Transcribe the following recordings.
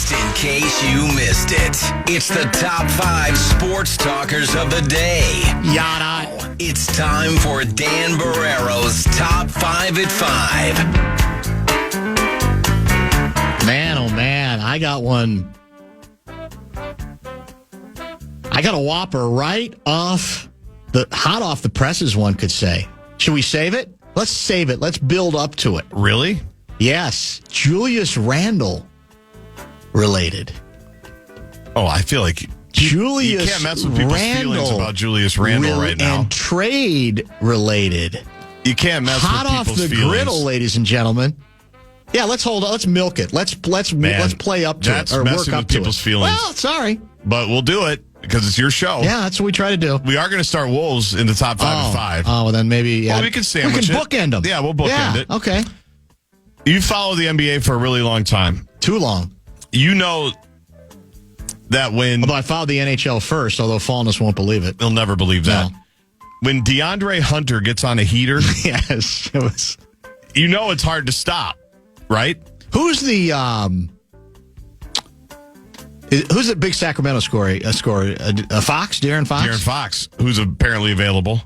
Just in case you missed it, it's the top 5 sports talkers of the day. Yada. It's time for Dan Barrero's Top 5 at 5. Man, oh man, I got one. I got a whopper right off hot off the presses, one could say. Should we save it? Let's save it. Let's build up to it. Really? Yes. Julius Randle related. Oh, I feel like Julius you can't mess with people's feelings about Julius Randle right now. And trade related. You can't mess hot with people's off the feelings. griddle, ladies and gentlemen. Yeah, let's hold on. Let's milk it. Let's play up to it or work up to people's it. feelings. Well, sorry, but we'll do it because it's your show. Yeah, that's what we try to do. We are going to start Wolves in the top 5 at 5. Oh, well then maybe. Yeah. Well, we can sandwich it. We can bookend them. Yeah, we'll bookend it. Okay. You follow the NBA for a really long time. Too long. You know that when... Although I followed the NHL first, although Fallness won't believe it. They'll never believe that. No. When DeAndre Hunter gets on a heater... Yes, it was... You know it's hard to stop, right? Who's the big Sacramento scorer? Fox? De'Aaron Fox? De'Aaron Fox, who's apparently available.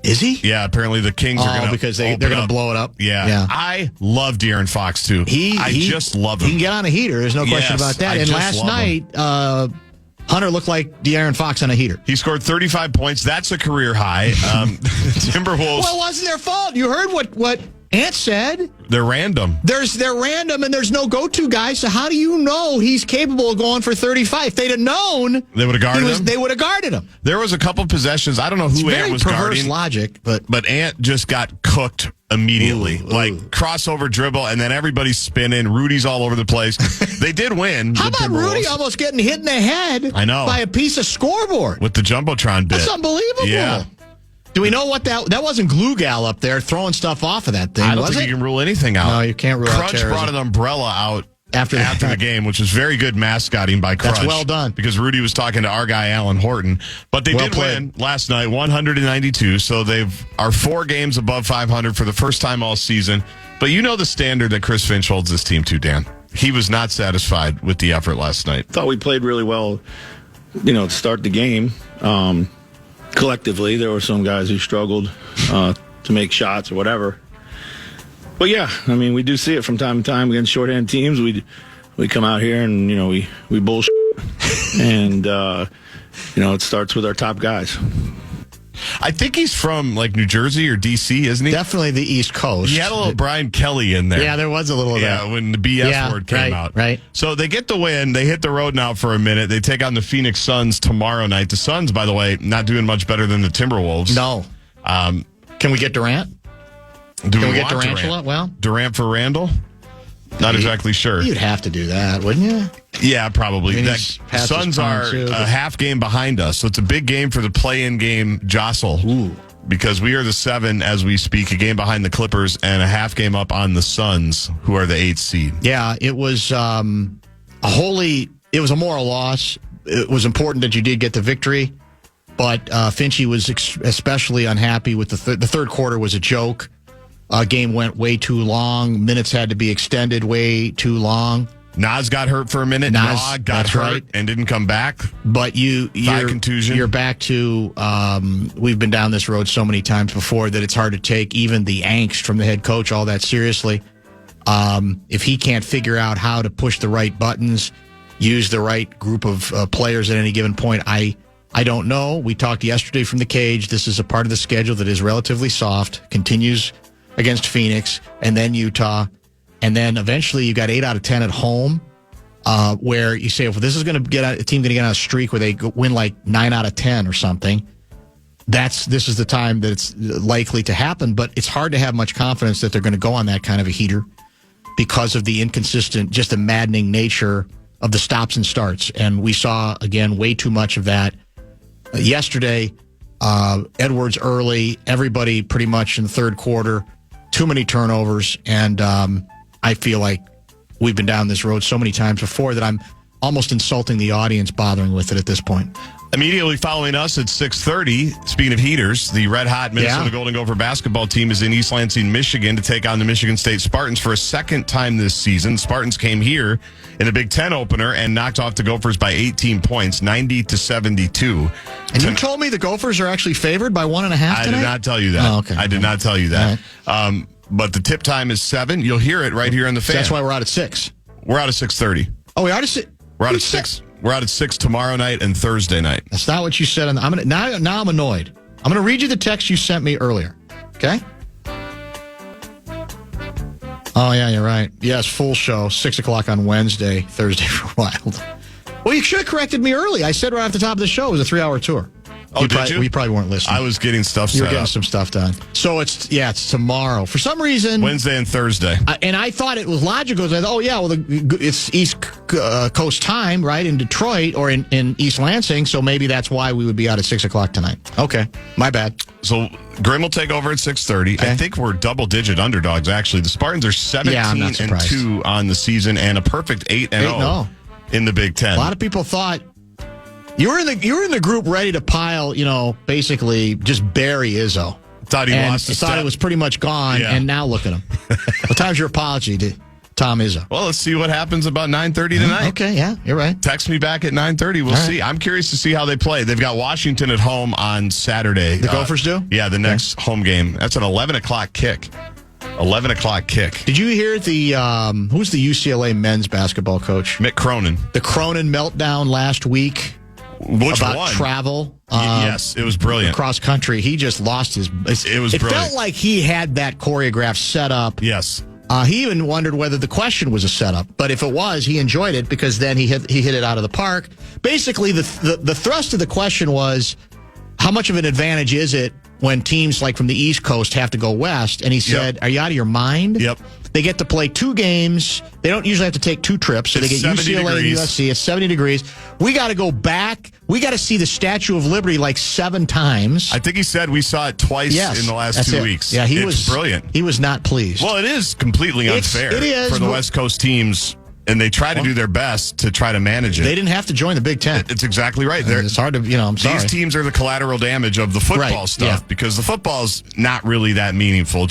Is he? Yeah, apparently the Kings are going to because they're going to blow it up. Yeah. I love De'Aaron Fox, too. I just love him. He can get on a heater. There's no question about that. And last night, Hunter looked like De'Aaron Fox on a heater. He scored 35 points. That's a career high. Timberwolves. Well, it wasn't their fault. You heard what Ant said. They're random. They're random, and there's no go-to guy. So how do you know he's capable of going for 35? If they'd have known, they would have guarded him. They would have guarded him. There was a couple possessions. I don't know who Ant was guarding. Very perverse logic, but Ant just got cooked immediately. Like crossover dribble, and then everybody's spinning. Rudy's all over the place. They did win. How about Rudy almost getting hit in the head? I know. By a piece of scoreboard with the Jumbotron bit. That's unbelievable. Yeah. Do we know what that wasn't glue gal up there throwing stuff off of that thing? I don't think you can rule anything out. No, you can't rule out terrorism. Crunch brought an umbrella out after the game, which was very good mascotting by Crunch. That's well done. Because Rudy was talking to our guy, Alan Horton. But they did win last night, 192. So they are 4 games above 500 for the first time all season. But you know the standard that Chris Finch holds this team to, Dan. He was not satisfied with the effort last night. Thought we played really well, to start the game. Collectively, there were some guys who struggled to make shots or whatever. But yeah, I mean, we do see it from time to time against shorthand teams. We come out here and we bullshit, and it starts with our top guys. I think he's from New Jersey or D.C., isn't he? Definitely the East Coast. He had a little Brian Kelly in there. Yeah, there was a little of that. Yeah, when the BS word came out. Right. So they get the win. They hit the road now for a minute. They take on the Phoenix Suns tomorrow night. The Suns, by the way, not doing much better than the Timberwolves. No. Can we get Durant? Can we get Durant? Well, Durant for Randle? Not exactly sure. You'd have to do that, wouldn't you? Yeah, probably. The Suns are a half game behind us, so it's a big game for the play-in game jostle. Ooh. Because we are the 7 as we speak, a game behind the Clippers and a half game up on the Suns, who are the 8th seed. Yeah, it was it was a moral loss. It was important that you did get the victory, but Finchie was especially unhappy with the third quarter was a joke. Game went way too long. Minutes had to be extended way too long. Nas got hurt for a minute. Nas got hurt and didn't come back. But thigh contusion. You're back to, we've been down this road so many times before that it's hard to take even the angst from the head coach all that seriously. If he can't figure out how to push the right buttons, use the right group of players at any given point, I don't know. We talked yesterday from the cage. This is a part of the schedule that is relatively soft, continues against Phoenix, and then Utah, and then eventually you got 8 out of 10 at home, where you say, if this is going to get a team going to get on a streak where they win 9 out of 10 or something, this is the time that it's likely to happen. But it's hard to have much confidence that they're going to go on that kind of a heater because of the inconsistent, just the maddening nature of the stops and starts. And we saw again way too much of that yesterday. Edwards early, everybody pretty much in the third quarter. Too many turnovers, and I feel like we've been down this road so many times before that I'm almost insulting the audience bothering with it at this point. Immediately following us at 6:30, speaking of heaters, the red-hot Minnesota Golden Gopher basketball team is in East Lansing, Michigan to take on the Michigan State Spartans for a second time this season. Spartans came here in a Big Ten opener and knocked off the Gophers by 18 points, 90-72. And you told me the Gophers are actually favored by 1.5 tonight? I did not tell you that. Oh, okay. I did not tell you that. Right. But the tip time is 7. You'll hear it right here on the fan. So that's why we're out at 6. We're out at 6:30. Oh, we are at 6? We're out at 6. We're out at 6 tomorrow night and Thursday night. That's not what you said. Now I'm annoyed. I'm going to read you the text you sent me earlier. Okay? Oh, yeah, you're right. Yes, full show, 6 o'clock on Wednesday, Thursday for Wild. Well, you should have corrected me early. I said right off the top of the show it was a 3-hour tour. Oh, did you? You probably weren't listening. I was getting stuff set You were getting up. some stuff done. So it's tomorrow. For some reason... Wednesday and Thursday. And I thought it was logical. I thought, it's East Coast time, right, in Detroit or in East Lansing, so maybe that's why we would be out at 6 o'clock tonight. Okay, my bad. So Guerin will take over at 6:30. Okay. I think we're double-digit underdogs, actually. The Spartans are 17-2 on the season and a perfect 8-0 in the Big Ten. A lot of people thought... You were in the group ready to pile, basically just bury Izzo. Thought he lost a thought step. It was pretty much gone, and now look at him. What time's your apology to Tom Izzo? Well, let's see what happens about 9:30 tonight. Okay, yeah, you're right. Text me back at 9:30. We'll see. I'm curious to see how they play. They've got Washington at home on Saturday. The Gophers do? Yeah, the next home game. That's an 11 o'clock kick. 11 o'clock kick. Did you hear who's the UCLA men's basketball coach? Mick Cronin. The Cronin meltdown last week. Which about one? Travel. Yes, it was brilliant. Cross country. He just lost his... It was brilliant. It felt like he had that choreograph set up. Yes. He even wondered whether the question was a setup. But if it was, he enjoyed it because then he hit it out of the park. Basically, the thrust of the question was, how much of an advantage is it when teams like from the East Coast have to go west? And he said, Are you out of your mind? Yep. They get to play 2 games. They don't usually have to take 2 trips. So It's they get 70 UCLA degrees. and USC. It's 70 degrees. We got to go back. We got to see the Statue of Liberty like 7 times. I think he said we saw it twice in the last 2 weeks. Yeah, It's was brilliant. He was not pleased. Well, it is completely unfair It is, for the West Coast teams, and they try to do their best to try to manage it. They didn't have to join the Big Ten. It's exactly right. It's hard to, I'm sorry. These teams are the collateral damage of the football stuff because the football's not really that meaningful.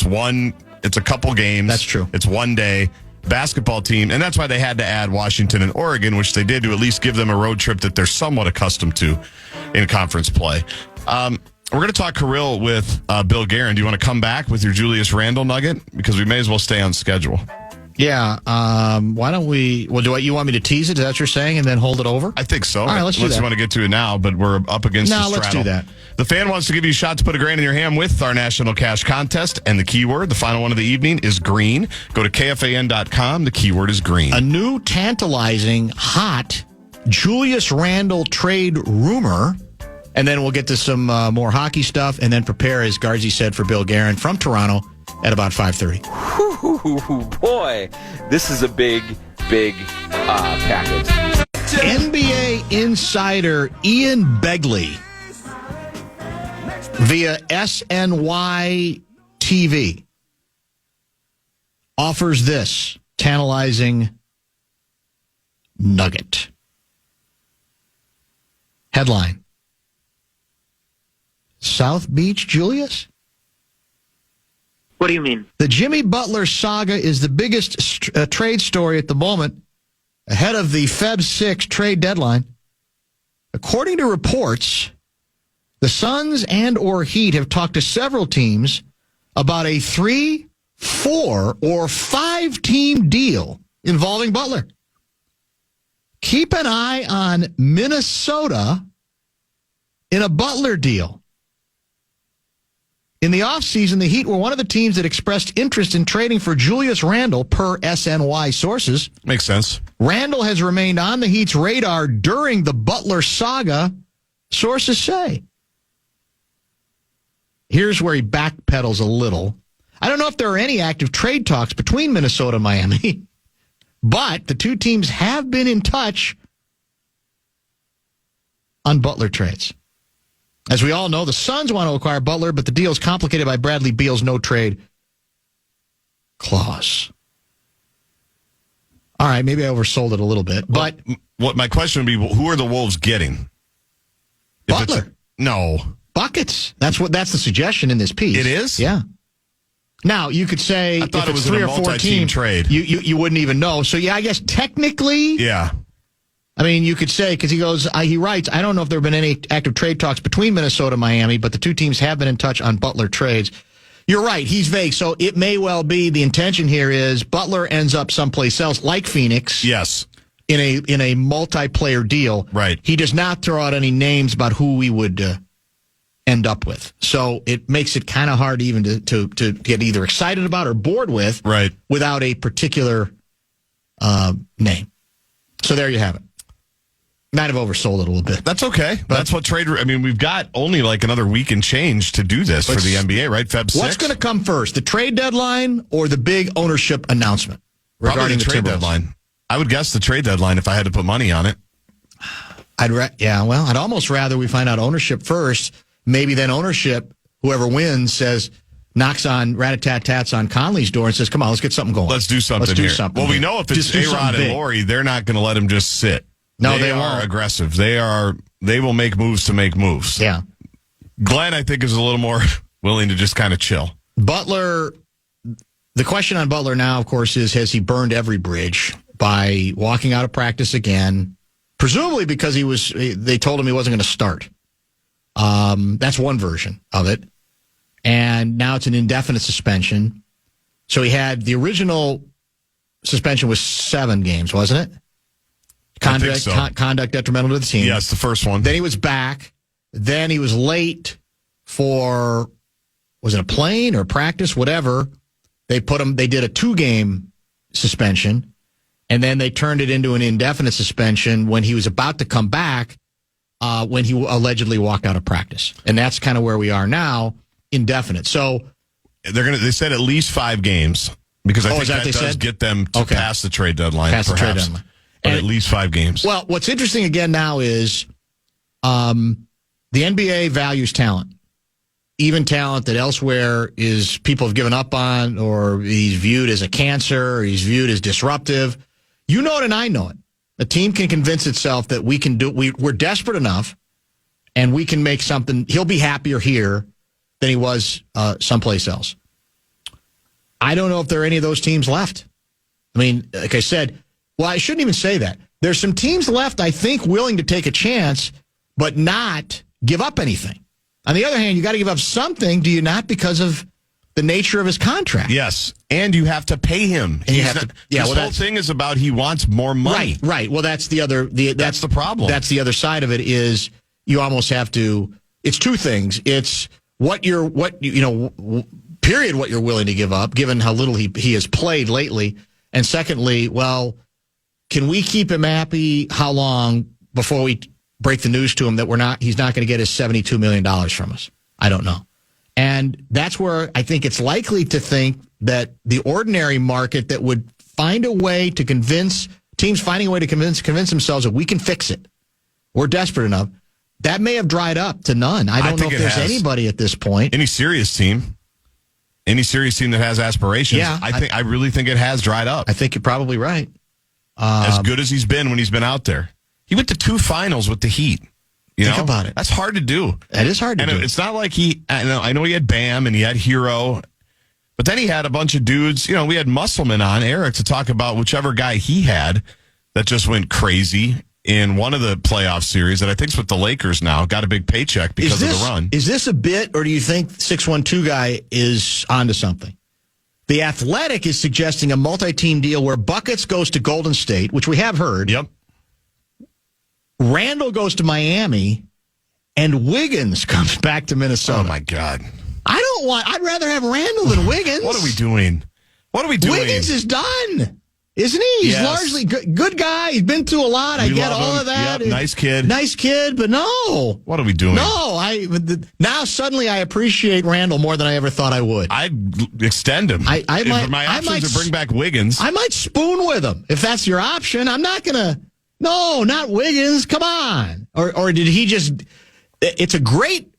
It's a couple games. That's true. It's one day. Basketball team, and that's why they had to add Washington and Oregon, which they did to at least give them a road trip that they're somewhat accustomed to in conference play. We're going to talk Kirill with Bill Guerin. Do you want to come back with your Julius Randle nugget? Because we may as well stay on schedule. Yeah. Why don't we... Well, you want me to tease it? Is that what you're saying? And then hold it over? I think so. All right, let's do Unless that. you want to get to it now, but we're up against the straddle. let's do that. The fan wants to give you a shot to put a grand in your hand with our National Cash Contest. And the keyword, the final one of the evening, is green. Go to KFAN.com. The keyword is green. A new tantalizing, hot Julius Randle trade rumor. And then we'll get to some more hockey stuff and then prepare, as Gaardsy said, for Bill Guerin from Toronto at about 5:30. Boy, this is a big package. NBA insider Ian Begley via SNY TV offers this tantalizing nugget. Headline: South Beach Julius? What do you mean? The Jimmy Butler saga is the biggest trade story at the moment, ahead of the Feb 6 trade deadline. According to reports, the Suns and or Heat have talked to several teams about a 3, 4, or 5-team deal involving Butler. Keep an eye on Minnesota in a Butler deal. In the offseason, the Heat were one of the teams that expressed interest in trading for Julius Randle, per SNY sources. Makes sense. Randle has remained on the Heat's radar during the Butler saga, sources say. Here's where he backpedals a little. I don't know if there are any active trade talks between Minnesota and Miami, but the two teams have been in touch on Butler trades. As we all know, the Suns want to acquire Butler, but the deal is complicated by Bradley Beal's no-trade clause. All right, maybe I oversold it a little bit, but... What my question would be, who are the Wolves getting? Butler. No. Buckets. That's the suggestion in this piece. It is? Yeah. Now, you could say I thought if it was it's 3 in or a 4 multi-team teams, trade. You wouldn't even know. So, yeah, I guess technically, Yeah. I mean, you could say, because he writes, I don't know if there have been any active trade talks between Minnesota and Miami, but the two teams have been in touch on Butler trades. You're right. He's vague. So it may well be the intention here is Butler ends up someplace else, like Phoenix. Yes. In a multiplayer deal. Right. He does not throw out any names about who we would end up with. So it makes it kind of hard even to get either excited about or bored with. Right. Without a particular name. So there you have it. Might have oversold it a little bit. That's okay. That's what trade. I mean, we've got only like another week and change to do this for the NBA, right? Feb 6. What's going to come first, the trade deadline or the big ownership announcement regarding the trade Timberwolves? deadline? I would guess the trade deadline if I had to put money on it. I'd almost rather we find out ownership first. Maybe then ownership, whoever wins, knocks on rat-a-tat-tats on Conley's door and says, "Come on, let's get something going. Let's do something here." Well, we know if it's A-Rod and Laurie, they're not going to let him just sit. No, they won't. are aggressive. They will make moves to make moves. Yeah. Glenn, I think, is a little more willing to just kind of chill. Butler, the question on Butler now, of course, is has he burned every bridge by walking out of practice again, presumably because they told him he wasn't going to start. That's one version of it. And now it's an indefinite suspension. So he had the original suspension was 7 games, wasn't it? Conduct detrimental to the team. Yes, the first one. Then he was back. Then he was late for, was it a plane or practice, whatever. They did a 2-game suspension, and then they turned it into an indefinite suspension when he was about to come back, when he allegedly walked out of practice. And that's kind of where we are now, indefinite. So they said at least 5 games because I think that does get them to pass the trade deadline, perhaps. The trade deadline. But at least 5 games. Well, what's interesting again now is the NBA values talent. Even talent that elsewhere people have given up on, or he's viewed as a cancer, or he's viewed as disruptive. You know it and I know it. A team can convince itself that we can we're desperate enough and we can make something. He'll be happier here than he was someplace else. I don't know if there are any of those teams left. I mean, like I said, well, I shouldn't even say that. There's some teams left, I think, willing to take a chance, but not give up anything. On the other hand, you got to give up something, do you not, because of the nature of his contract? Yes, and you have to pay him. And you have to. Yeah, this whole thing is about he wants more money. Right. Well, that's the other. That's the problem. That's the other side of it. Is you almost have to. It's 2 things. It's what you're willing to give up, given how little he has played lately, and secondly, well, can we keep him happy? How long before we break the news to him that he's not going to get his $72 million from us? I don't know. And that's where I think it's likely to think that the ordinary market that would find a way to convince teams finding a way to convince themselves that we can fix it. We're desperate enough. That may have dried up to none. I don't know if there's anybody at this point. Any serious team that has aspirations. Yeah, I really think it has dried up. I think you're probably right. As good as he's been when he's been out there. He went to 2 finals with the Heat. Think about it. That's hard to do. That is hard to do. And it's not like I know he had Bam and he had Hero, but then he had a bunch of dudes. We had Musselman on, Eric, to talk about whichever guy he had that just went crazy in one of the playoff series that I think is with the Lakers now. Got a big paycheck because of the run. Is this a bit, or do you think 612 guy is onto something? The Athletic is suggesting a multi-team deal where Buckets goes to Golden State, which we have heard. Yep. Randle goes to Miami, and Wiggins comes back to Minnesota. Oh, my God. I'd rather have Randle than Wiggins. What are we doing? Wiggins is done, isn't he? He's largely good guy. He's been through a lot. I get all of that. Yep, nice kid, but no. What are we doing? No, now suddenly I appreciate Randle more than I ever thought I would. I'd extend him. My options are bring back Wiggins. I might spoon with him if that's your option. I'm not gonna. No, not Wiggins. Come on. Or did he just? It's a great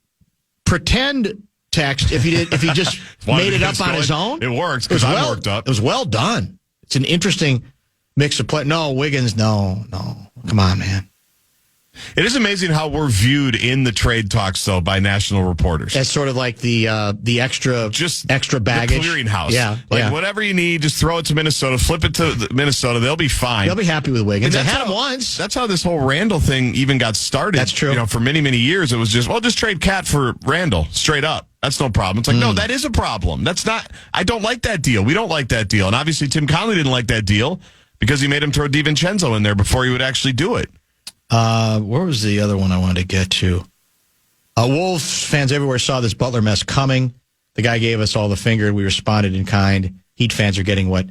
pretend text if he just made it up on his own. It works because I'm worked up. It was well done. It's an interesting mix of play. No, Wiggins. No. Come on, man. It is amazing how we're viewed in the trade talks, though, by national reporters. That's sort of like the extra baggage. The clearinghouse. Yeah. Whatever you need, just throw it to Minnesota, flip it to Minnesota. They'll be fine. They'll be happy with Wiggins. They had him once. That's how this whole Randle thing even got started. That's true. For many, many years, it was just trade Cat for Randle, straight up. That's no problem. It's like, no, that is a problem. That's not, I don't like that deal. We don't like that deal. And obviously, Tim Connelly didn't like that deal because he made him throw DiVincenzo in there before he would actually do it. Where was the other one I wanted to get to? Wolves fans everywhere saw this Butler mess coming. The guy gave us all the finger. We responded in kind. Heat fans are getting what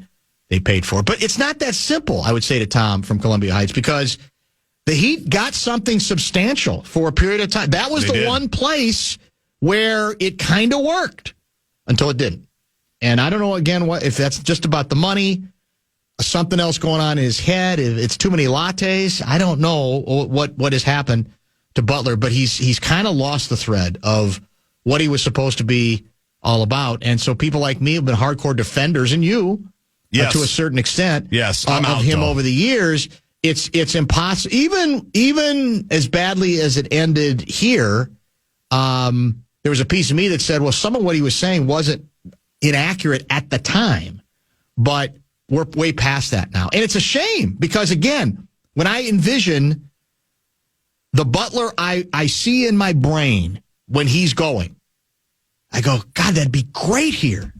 they paid for. But it's not that simple, I would say to Tom from Columbia Heights, because the Heat got something substantial for a period of time. That was the one place where it kind of worked until it didn't. And I don't know, again, if that's just about the money, something else going on in his head, if it's too many lattes. I don't know what has happened to Butler, but he's kind of lost the thread of what he was supposed to be all about. And so people like me have been hardcore defenders, and you, to a certain extent, of him over the years. It's impossible. Even as badly as it ended here, there was a piece of me that said, well, some of what he was saying wasn't inaccurate at the time, but we're way past that now. And it's a shame because, again, when I envision the Butler I see in my brain when he's going, I go, God, that'd be great here.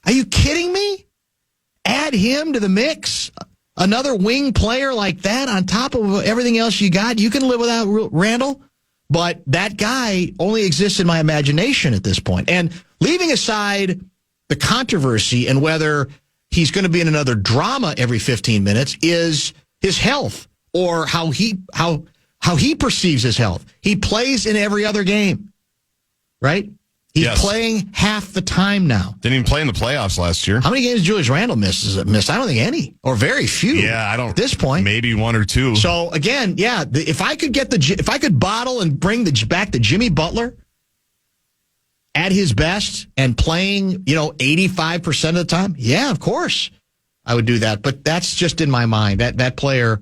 Are you kidding me? Add him to the mix. Another wing player like that on top of everything else you got. You can live without Randle, but that guy only exists in my imagination at this point. And leaving aside the controversy and whether he's going to be in another drama every 15 minutes is his health or how he perceives his health. He plays in every other game, right? He's playing half the time now. Didn't even play in the playoffs last year. How many games Julius Randle missed? I don't think any, or very few. Yeah, I don't. At this point, maybe one or two. So again, if I could bottle and bring back the Jimmy Butler at his best and playing, 85% of the time, of course I would do that. But that's just in my mind. That player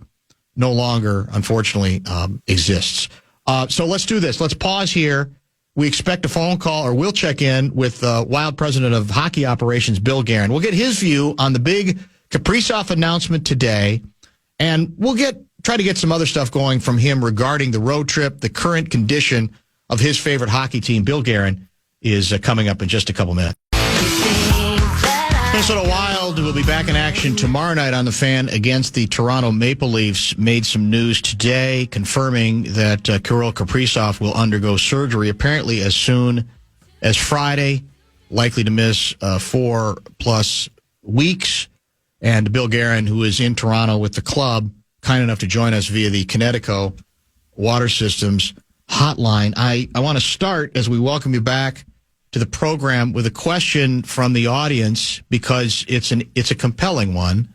no longer, unfortunately, exists. So let's do this. Let's pause here. We expect a phone call, or we'll check in with Wild President of Hockey Operations, Bill Guerin. We'll get his view on the big Kaprisov announcement today, and we'll try to get some other stuff going from him regarding the road trip, the current condition of his favorite hockey team. Bill Guerin is coming up in just a couple minutes. Minnesota Wild will be back in action tomorrow night on the Fan against the Toronto Maple Leafs. Made some news today confirming that Kirill Kaprisov will undergo surgery apparently as soon as Friday, likely to miss 4+ weeks. And Bill Guerin, who is in Toronto with the club, kind enough to join us via the Connecticut Water Systems hotline. I want to start, as we welcome you back to the program, with a question from the audience because it's a compelling one.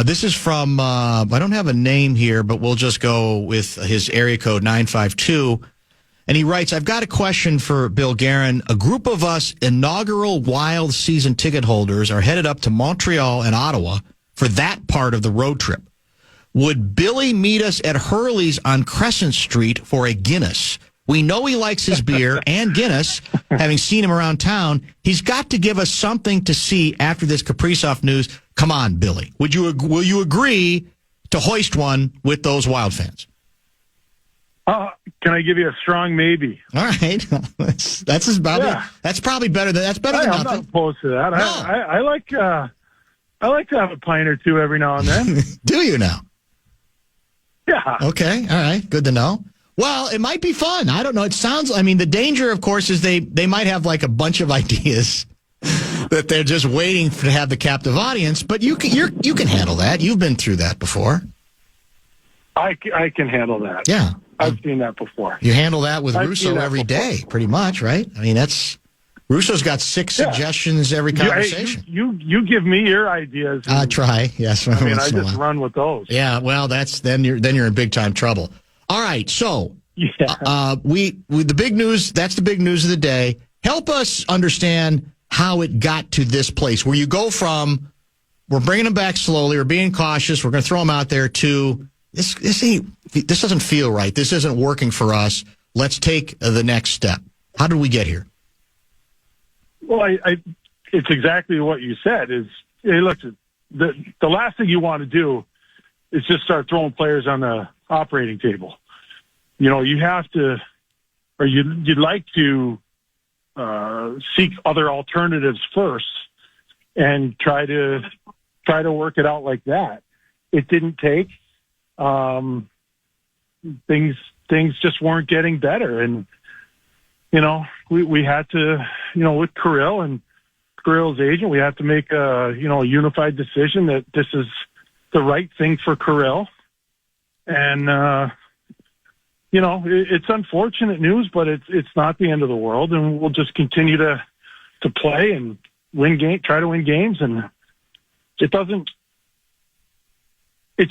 This is from, I don't have a name here, but we'll just go with his area code 952. And he writes, I've got a question for Bill Guerin. A group of us inaugural Wild season ticket holders are headed up to Montreal and Ottawa for that part of the road trip. Would Billy meet us at Hurley's on Crescent Street for a Guinness? We know he likes his beer and Guinness, having seen him around town. He's got to give us something to see after this Kaprizov news. Come on, Billy. Will you agree to hoist one with those Wild fans? Can I give you a strong maybe? All right. That's probably better than nothing. I'm not opposed to that. No. I like to have a pint or two every now and then. Do you now? Yeah. Okay. All right. Good to know. Well, it might be fun. I don't know. It sounds, the danger, of course, is they might have like a bunch of ideas that they're just waiting to have the captive audience, but you can handle that. You've been through that before. I can handle that. Yeah. I've seen that before. You handle that with Russo every day, pretty much, right? Russo's got 6 suggestions every conversation. You give me your ideas. I try, yes. I just run with those. Yeah, well, then you're in big time trouble. All right, so the big news, that's the big news of the day. Help us understand how it got to this place where you go from, we're bringing them back slowly, we're being cautious, we're going to throw them out there, to this doesn't feel right. This isn't working for us. Let's take the next step. How did we get here? Well, it's exactly what you said. Is hey, look, the last thing you want to do is just start throwing players on the operating table. You have to, or you'd like to seek other alternatives first and try to work it out like that. It didn't take. Things just weren't getting better, and we had to, with Kirill and Kirill's agent, we had to make a unified decision that this is the right thing for Kirill, and it's unfortunate news, but it's not the end of the world, and we'll just continue to play and try to win games, and it's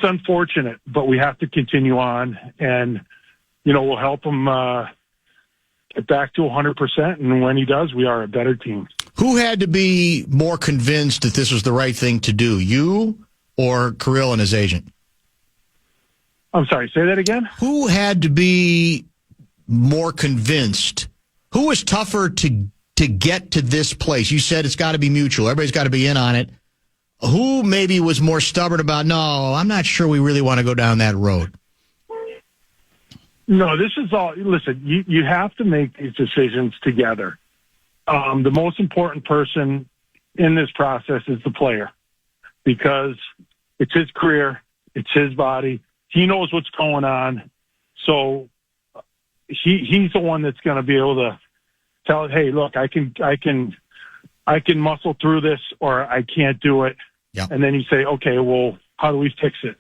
unfortunate, but we have to continue on, and we'll help him get back to 100%, and when he does, we are a better team. Who had to be more convinced that this was the right thing to do, you or Kirill and his agent? I'm sorry, say that again? Who had to be more convinced? Who was tougher to get to this place? You said it's got to be mutual. Everybody's got to be in on it. Who maybe was more stubborn about, no, I'm not sure we really want to go down that road? No, this is all, listen, you have to make these decisions together. The most important person in this process is the player, because it's his career, it's his body. He knows what's going on. So he's the one that's going to be able to tell, hey, look, I can muscle through this, or I can't do it. Yeah. And then you say, okay, well, how do we fix it?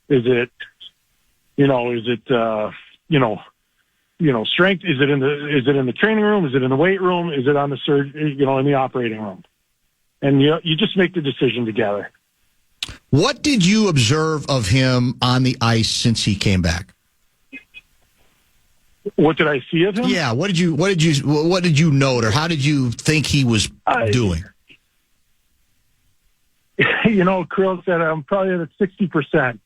Is it strength? Is it in the training room? Is it in the weight room? Is it on the in the operating room? And you just make the decision together. What did you observe of him on the ice since he came back? What did I see of him? Yeah, what did you note, or how did you think he was doing? Kirill said I'm probably at 60%,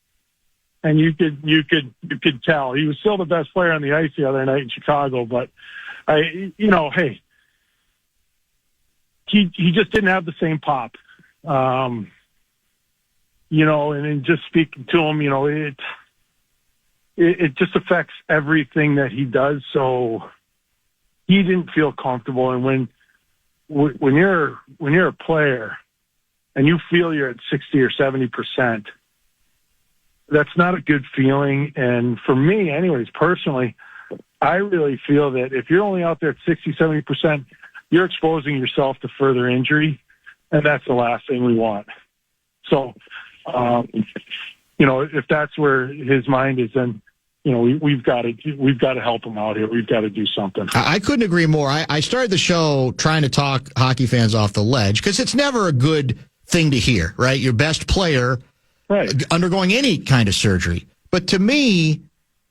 and you could tell he was still the best player on the ice the other night in Chicago. But hey, he just didn't have the same pop. And in just speaking to him, it just affects everything that he does. So he didn't feel comfortable. And when you're a player and you feel you're at 60 or 70%, that's not a good feeling. And for me, anyways, personally, I really feel that if you're only out there at 60, 70%, you're exposing yourself to further injury, and that's the last thing we want. So, if that's where his mind is, then we've got to help him out here. We've got to do something. I couldn't agree more. I started the show trying to talk hockey fans off the ledge, because it's never a good thing to hear, right? Your best player undergoing any kind of surgery. But to me,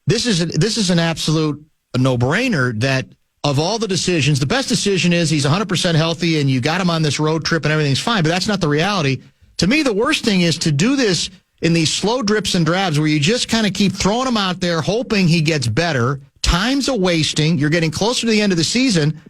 this is an absolute no-brainer that of all the decisions, the best decision is he's 100% healthy and you got him on this road trip and everything's fine. But that's not the reality. To me, the worst thing is to do this in these slow drips and drabs where you just kind of keep throwing him out there, hoping he gets better. Time's a wasting. You're getting closer to the end of the season,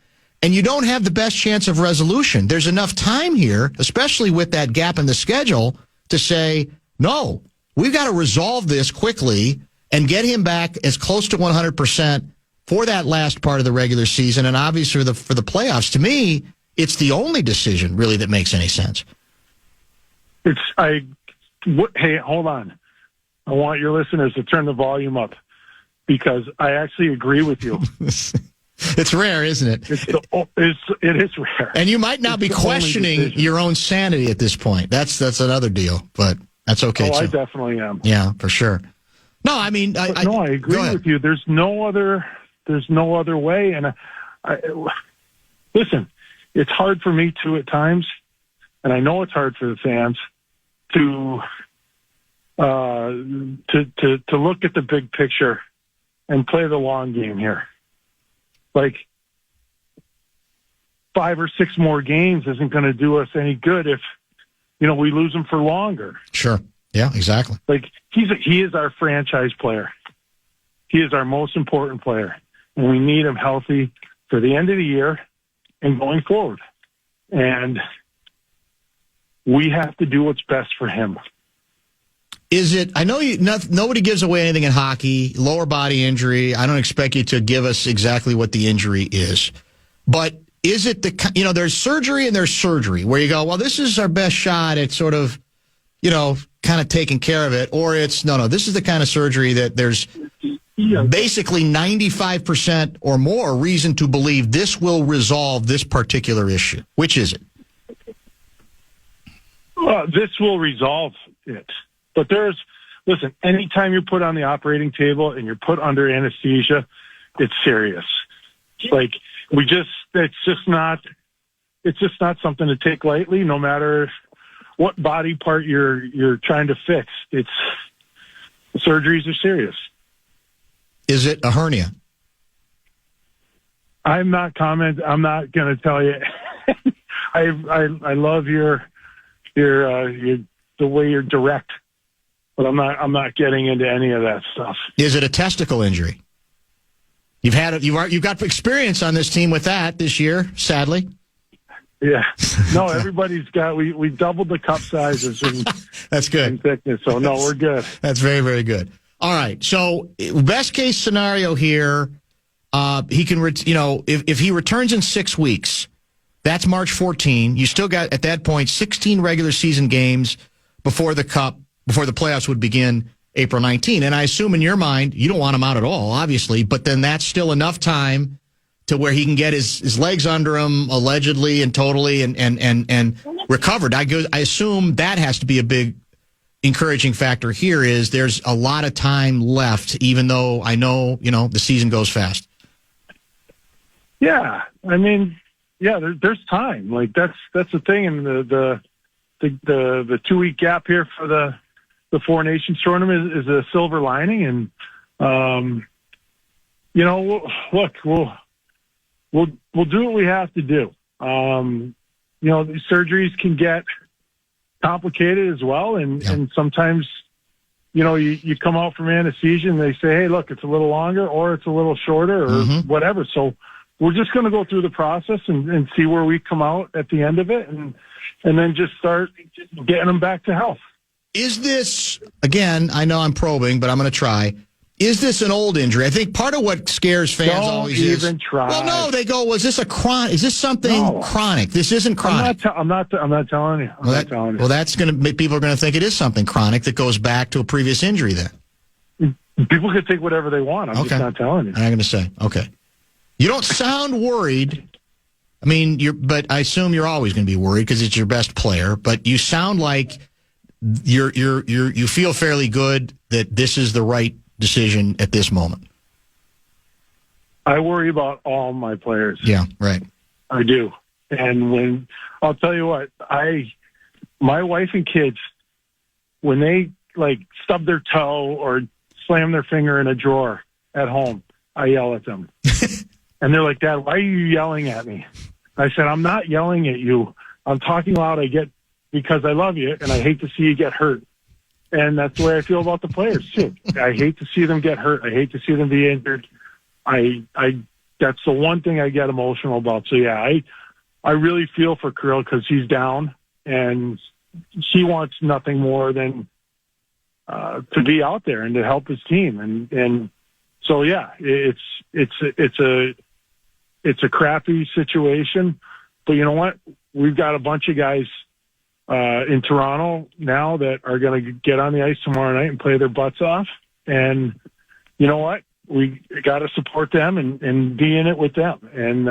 and you don't have the best chance of resolution. There's enough time here, especially with that gap in the schedule, to say, no, we've got to resolve this quickly and get him back as close to 100% for that last part of the regular season, and obviously for the playoffs. To me, it's the only decision really that makes any sense. Hey, hold on. I want your listeners to turn the volume up, because I actually agree with you. It's rare, isn't it? It is rare. And you might now be questioning your own sanity at this point. That's another deal, but that's okay. I definitely am. Yeah, for sure. No, I mean, I agree with you. There's no other way. And listen, it's hard for me too at times, and I know it's hard for the fans to look at the big picture and play the long game here. Like 5 or 6 more games isn't going to do us any good if we lose them for longer. Sure. Yeah, exactly. Like, he is our franchise player. He is our most important player, and we need him healthy for the end of the year and going forward. And we have to do what's best for him. Is it? I know nobody gives away anything in hockey. Lower body injury. I don't expect you to give us exactly what the injury is, but is it there's surgery and there's surgery where you go, well, this is our best shot at sort of, kind of taking care of it, or it's no, this is the kind of surgery that there's basically 95% or more reason to believe this will resolve this particular issue. Which is it? This will resolve it. But listen, anytime you're put on the operating table and you're put under anesthesia, it's serious. Like, it's just not something to take lightly, no matter what body part you're trying to fix. Surgeries are serious. Is it a hernia? I'm not going to tell you. I love the way you're direct. But I'm not getting into any of that stuff. Is it a testicle injury? You've got experience on this team with that this year, sadly. Yeah. No, everybody's got. We doubled the cup sizes and that's good. And thickness. So no, we're good. That's very, very good. All right. So best case scenario here, he can if he returns in 6 weeks, that's March 14. You still got at that point 16 regular season games before the playoffs would begin April 19. And I assume in your mind, you don't want him out at all, obviously, but then that's still enough time to where he can get his legs under him allegedly and totally and recovered. I assume that has to be a big encouraging factor here is there's a lot of time left, even though I know, the season goes fast. Yeah. I mean, yeah, there's time. Like that's the thing. And the 2-week gap here for the Four Nations tournament is a silver lining. And, look, we'll do what we have to do. These surgeries can get complicated as well. And sometimes, you come out from anesthesia and they say, hey, look, it's a little longer or it's a little shorter or whatever. So we're just going to go through the process and see where we come out at the end of it. And then just start getting them back to health. Is this, again, I know I'm probing, but I'm going to try. Is this an old injury? I think part of what scares fans always is. Don't even try. Well, no, they go, was this a chronic? Is this something chronic? This isn't chronic. I'm not telling you. I'm not telling you. Well, that's going to make people are going to think it is something chronic that goes back to a previous injury then. People can think whatever they want. I'm just not telling you. I'm going to say, okay. You don't sound worried. I mean, but I assume you're always going to be worried because it's your best player. But you sound like you feel fairly good that this is the right decision at this moment. I worry about all my players. Yeah, right. I do. And I'll tell you what, my wife and kids, when they stub their toe or slam their finger in a drawer at home, I yell at them. And they're like, Dad, why are you yelling at me? I said, I'm not yelling at you. I'm talking loud. Because I love you and I hate to see you get hurt. And that's the way I feel about the players too. I hate to see them get hurt. I hate to see them be injured. That's the one thing I get emotional about. So yeah, I really feel for Kirill because he's down and he wants nothing more than to be out there and to help his team. And so yeah, it's a crappy situation, but you know what? We've got a bunch of guys in Toronto now that are going to get on the ice tomorrow night and play their butts off. And you know what? We got to support them and be in it with them. And,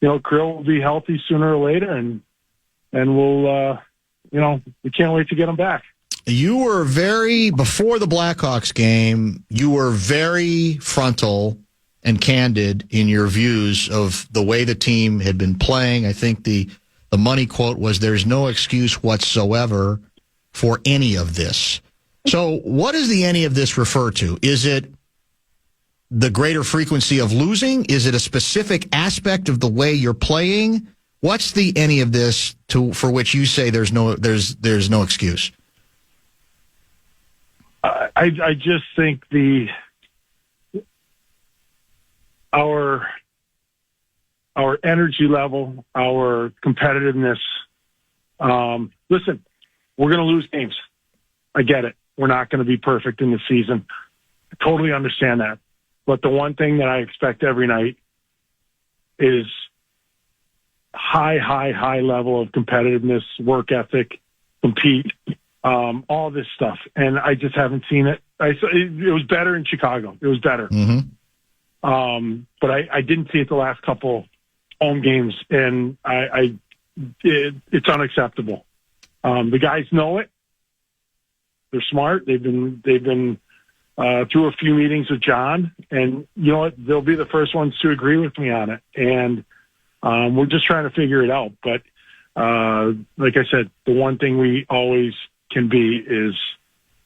Kirill will be healthy sooner or later and we'll, we can't wait to get him back. You were before the Blackhawks game, you were very frontal and candid in your views of the way the team had been playing. I think the money quote was, there's no excuse whatsoever for any of this. So what does the any of this refer to? Is it the greater frequency of losing? Is it a specific aspect of the way you're playing? What's the any of this for which you say there's no excuse? I just think our energy level, our competitiveness. Listen, we're going to lose games. I get it. We're not going to be perfect in the season. I totally understand that. But the one thing that I expect every night is high level of competitiveness, work ethic, compete, all this stuff. And I just haven't seen it. It was better in Chicago. It was better. Mm-hmm. But I didn't see it the last couple home games, and it's unacceptable. The guys know it. They're smart. They've been through a few meetings with John, and you know what? They'll be the first ones to agree with me on it. And we're just trying to figure it out. But like I said, the one thing we always can be is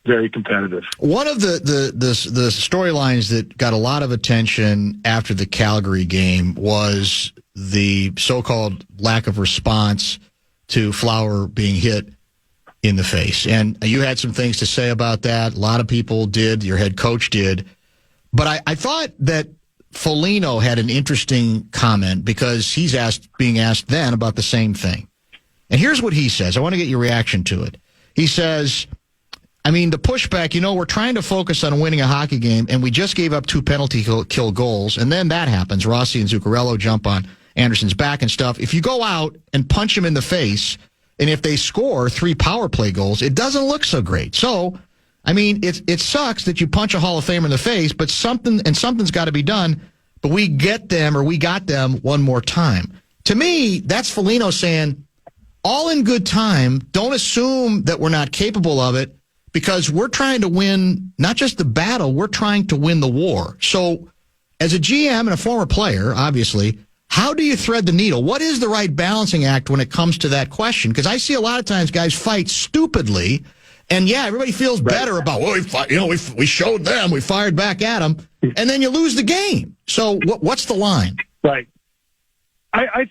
very competitive. One of the storylines that got a lot of attention after the Calgary game was the so-called lack of response to Flower being hit in the face. And you had some things to say about that. A lot of people did. Your head coach did. But I thought that Foligno had an interesting comment because he's being asked then about the same thing. And here's what he says. I want to get your reaction to it. He says, I mean, the pushback, we're trying to focus on winning a hockey game, and we just gave up 2 penalty kill goals, and then that happens. Rossi and Zuccarello jump on Anderson's back and stuff. If you go out and punch him in the face, and if they score 3 power play goals, it doesn't look so great. So, I mean, it sucks that you punch a Hall of Famer in the face, but something's got to be done, but we got them one more time. To me, that's Foligno saying, all in good time, don't assume that we're not capable of it, because we're trying to win not just the battle, we're trying to win the war. So as a GM and a former player, obviously, how do you thread the needle? What is the right balancing act when it comes to that question? Because I see a lot of times guys fight stupidly, and yeah, everybody feels better about, well, we showed them, we fired back at them, and then you lose the game. So what's the line? Right. I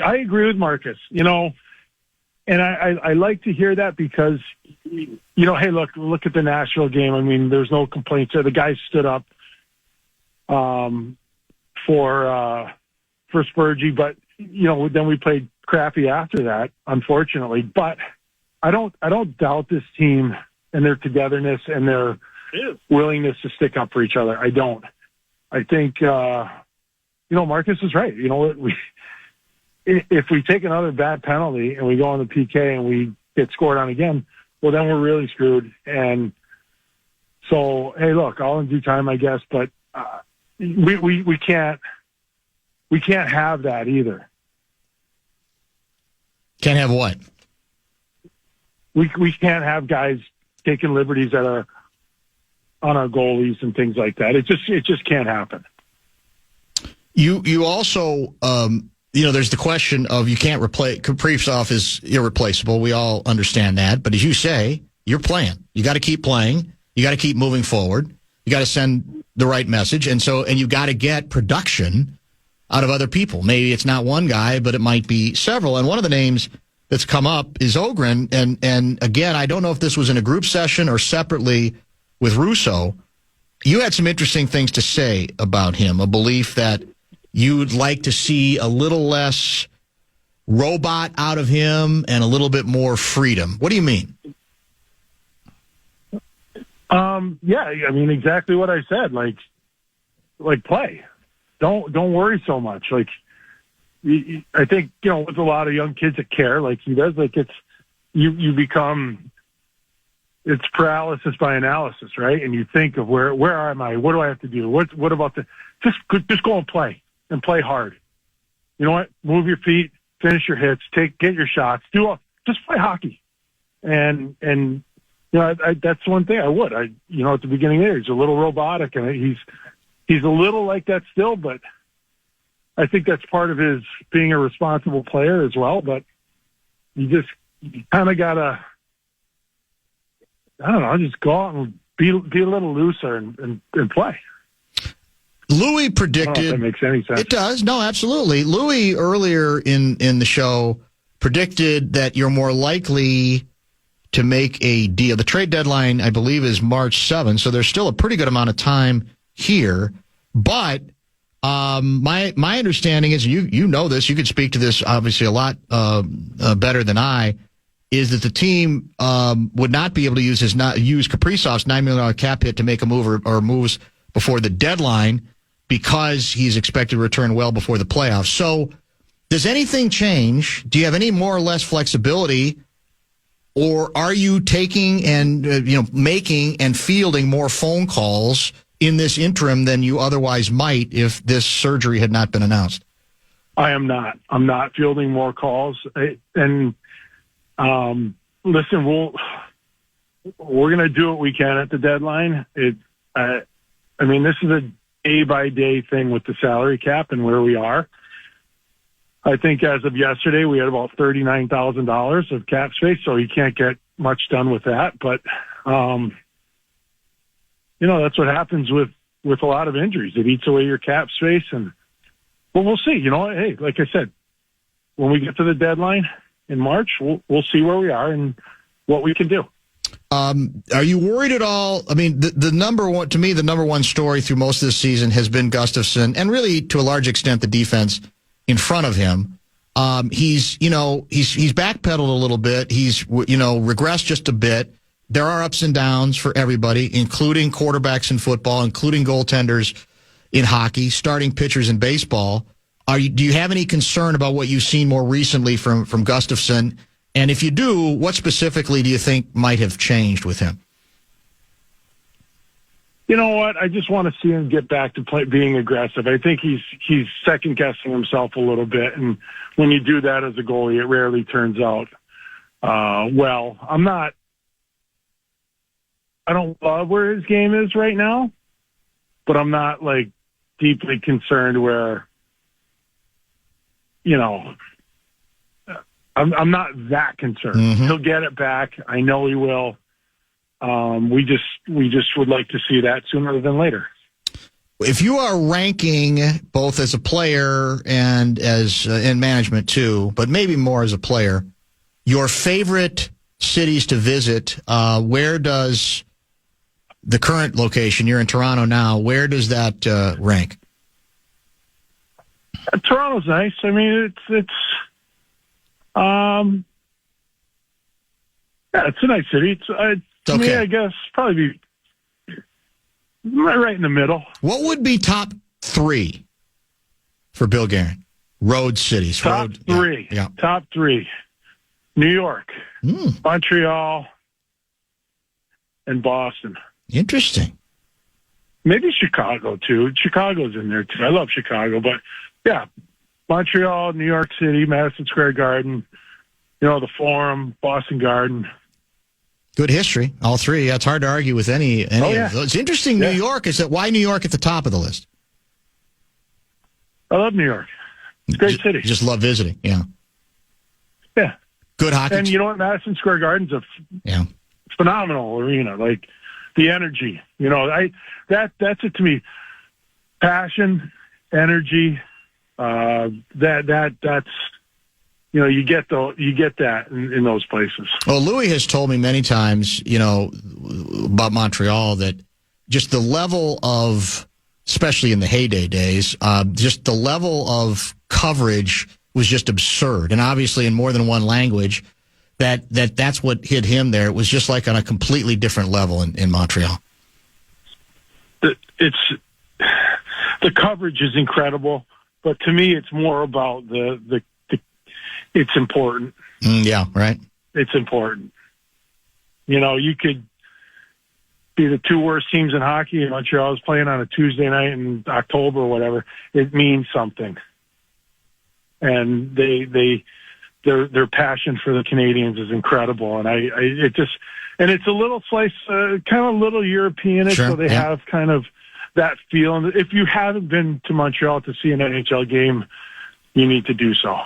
agree with Marcus, and I like to hear that because, hey, look at the Nashville game. I mean, there's no complaints there. The guys stood up for Spurgey, but then we played crappy after that, unfortunately. But I don't doubt this team and their togetherness and their willingness to stick up for each other. I don't. I think Marcus is right. If we take another bad penalty and we go on the PK and we get scored on again, well, then we're really screwed. And so, hey, look, all in due time, I guess, but we can't have that either. Can't have what? We can't have guys taking liberties on our goalies and things like that. It just can't happen. You also, there's the question of you can't replace. Kaprizov is irreplaceable. We all understand that. But as you say, you're playing. You got to keep playing. You got to keep moving forward. You got to send the right message. And you got to get production out of other people. Maybe it's not one guy, but it might be several. And one of the names that's come up is Ogren. And again, I don't know if this was in a group session or separately with Russo. You had some interesting things to say about him, a belief that you'd like to see a little less robot out of him and a little bit more freedom. What do you mean? Yeah, I mean, exactly what I said. Like play. Don't worry so much. Like, I think, with a lot of young kids that care, like he does, like you become, it's paralysis by analysis, right? And you think of where am I? What do I have to do? What about just go and play hard. You know what? Move your feet, finish your hits, get your shots, just play hockey. And that's one thing I would. At the beginning of the year, he's a little robotic, and he's a little like that still, but I think that's part of his being a responsible player as well. But you kind of gotta, I don't know, just go out and be a little looser and play. Louis predicted. I don't know if that makes any sense. It does. No, absolutely. Louis earlier in the show predicted that you're more likely to make a deal. The trade deadline, I believe, is March 7th, so there's still a pretty good amount of time here. But my understanding is, you know this, you could speak to this obviously a lot better than I, is that the team would not be able to use Kaprizov's $9 million cap hit to make a move or moves before the deadline because he's expected to return well before the playoffs. So does anything change? Do you have any more or less flexibility? Or are you taking and making and fielding more phone calls in this interim than you otherwise might if this surgery had not been announced? I am not. I'm not fielding more calls. Listen, we're going to do what we can at the deadline. This is a day-by-day thing with the salary cap and where we are. I think as of yesterday, we had about $39,000 of cap space, so you can't get much done with that. But, that's what happens with a lot of injuries. It eats away your cap space. But we'll see. Hey, like I said, when we get to the deadline in March, we'll see where we are and what we can do. Are you worried at all? I mean, the number one story through most of this season has been Gustafsson, and really to a large extent the defense in front of him. He's backpedaled a little bit. He's regressed just a bit. There are ups and downs for everybody, including quarterbacks in football, including goaltenders in hockey, starting pitchers in baseball. Do you have any concern about what you've seen more recently from Gustafsson? And if you do, what specifically do you think might have changed with him? You know what? I just want to see him get back to being aggressive. I think he's second guessing himself a little bit, and when you do that as a goalie, it rarely turns out well. I don't love where his game is right now, but I'm not deeply concerned where, I'm not that concerned. Mm-hmm. He'll get it back. I know he will. We just would like to see that sooner than later. If you are ranking both as a player and as in management too, but maybe more as a player, your favorite cities to visit, where does the current location, you're in Toronto now, where does that rank? Toronto's nice. I mean, it's a nice city. To me, I guess probably right in the middle. What would be top three for Bill Guerin? Road cities. Top three. Yeah. Top three. New York, Montreal, and Boston. Interesting. Maybe Chicago, too. Chicago's in there, too. I love Chicago. But, yeah, Montreal, New York City, Madison Square Garden, the Forum, Boston Garden. Good history, all three. Yeah, it's hard to argue with any of those. It's interesting, New York. Is that why New York at the top of the list? I love New York. It's a great city. Just love visiting, yeah. Yeah. Good hockey. And you know what? Madison Square Garden's a phenomenal arena. The energy, that's it to me. Passion, energy, that's you get that in those places. Well, Louis has told me many times, about Montreal, that just the level of, especially in the heyday days, just the level of coverage was just absurd, and obviously in more than one language. That's what hit him there. It was just like on a completely different level in Montreal. The coverage is incredible, but to me, it's more about the it's important. Yeah, right. It's important. You could be the two worst teams in hockey, and Montreal's playing on a Tuesday night in October or whatever. It means something, and their passion for the Canadians is incredible, and it's a little slice, kind of a little Europeanish, so they have kind of that feeling. If you haven't been to Montreal to see an NHL game, you need to do so.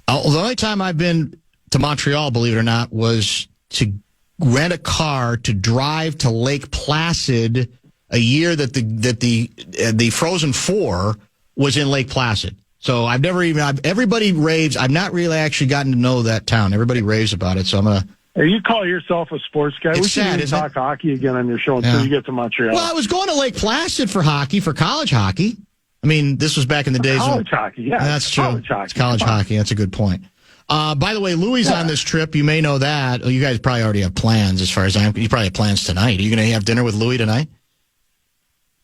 The only time I've been to Montreal, believe it or not, was to rent a car to drive to Lake Placid a year that the Frozen Four was in Lake Placid. So everybody raves. I've not really actually gotten to know that town. Everybody raves about it. So I'm going to Hey, you call yourself a sports guy. It's We sad, should even isn't talk hockey again on your show until you get to Montreal. Well, I was going to Lake Placid for hockey, for college hockey. I mean, this was back in the days college hockey, yeah. That's true. College hockey. It's college hockey. That's a good point. By the way, Louis on this trip. You may know that. Oh, you guys probably already have plans as far as you probably have plans tonight. Are you going to have dinner with Louis tonight?